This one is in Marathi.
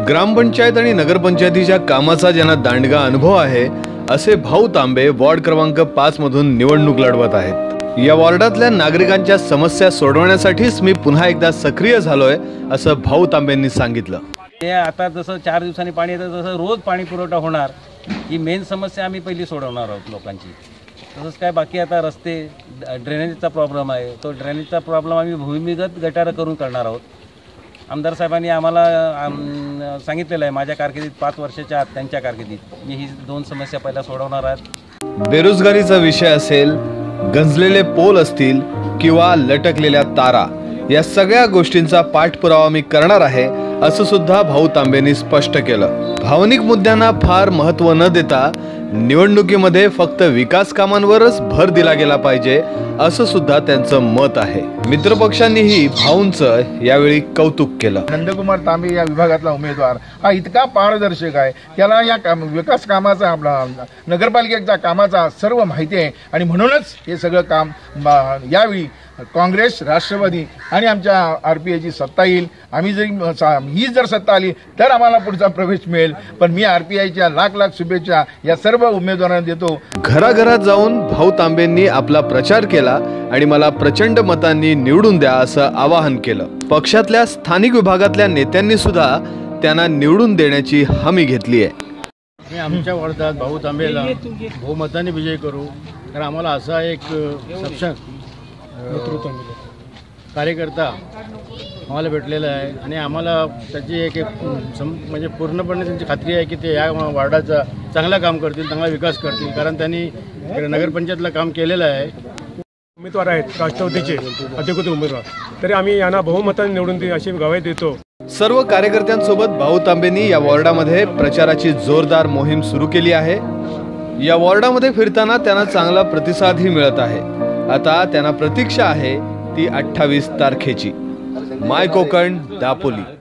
ग्रामपंचायत आणि नगरपंचायतीच्या कामाचा ज्यांना दांडगा अनुभव आहे असे भाऊ तांबे वॉर्ड क्रमांक 5 मधून निवडणूक लढवत आहेत। या वॉर्डातल्या नागरिकांच्या समस्या सोडवण्यासाठीच मी पुन्हा एकदा सक्रिय झालोय असं भाऊ तांबेंनी सांगितलं। ते आता जसं 4 दिवसांनी पाणी येतं तसं रोज पाणी पुरवठा होणार ही मेन समस्या आम्ही पहिली सोडवणार आहोत लोकांची। तसंच काय बाकी आता रस्ते ड्रेनेजचा प्रॉब्लेम आहे, तो ड्रेनेजचा प्रॉब्लेम आम्ही भूमिगत गटार करून करणार आहोत। आमदार साहेबांनी आम्हाला सांगितलेलं आहे माझ्या कारकिर्दीत 5 वर्षाच्या आत त्यांच्या कारकिर्दीत मी ही 2 समस्या पहिला सोडवणार आहे। बेरोजगारीचा विषय असेल, गंजलेले पोल असतील किंवा लटकलेल्या तारा, या सगळ्या गोष्टींचा पाठपुरावा मी करणार आहे असं सुद्धा भाऊ तांबेंनी स्पष्ट केलं। भावनिक मुद्द्यांना फार महत्त्व न देता निवडणुकीमध्ये फक्त विकास कामांवरच भर दिला गेला पाहिजे असं सुद्धा त्यांचं मत आहे। मित्रपक्षांनीही भाऊंचं यावेळी कौतुक केलं। नंदकुमार तांबे या विभागातला उमेदवार हा इतका पारदर्शक आहे, त्याला या विकास कामाचा आपला नगरपालिकेच्या कामाचा सर्व माहिती आहे आणि म्हणूनच हे सगळं काम यावेळी काँग्रेस, राष्ट्रवादी आणि आमच्या आरपीआयची सत्ता येईल। आम्ही ही जर सत्ता आली तर आम्हाला पुढचा प्रवेश मिळेल, पण मी आरपीआयच्या लाख शुभेच्छा या सर्व उमेदवारांना देतो। घराघरात जाऊन भाऊ तांबेंनी आपला प्रचार केला आणि मला प्रचंड मतांनी निवडून द्या असं आवाहन केलं। पक्षातल्या स्थानिक विभागातल्या नेत्यांनी सुद्धा त्यांना निवडून देण्याची हमी घेतली आहे। मी आमच्या वॉर्डात भाऊ तांबेला बहुमताने विजय करू, कारण आम्हाला असा एक सक्षम कार्यकर्ता आम्हाला भेटलेला आहे आणि आम्हाला त्याची एक म्हणजे पूर्णपणे त्यांची खात्री आहे की ते या वार्डाचा चांगला काम करतील, चांगला विकास करतील, कारण त्यांनी नगरपंचायतला काम केलेलं आहे। उमेदवार आहेत राष्ट्रवादीचे अधिकृत उमेदवार, तरी आम्ही यांना बहुमताने निवडून देऊ अशी ग्वाही देतो। सर्व कार्यकर्त्यांसोबत भाऊ तांबेंनी या वॉर्डामध्ये प्रचाराची जोरदार मोहीम सुरू केली आहे। या वॉर्डामध्ये फिरताना त्यांना चांगला प्रतिसादही मिळत आहे। आता त्यांना प्रतीक्षा आहे ती 28 तारखेची। माय कोकण, दापोली।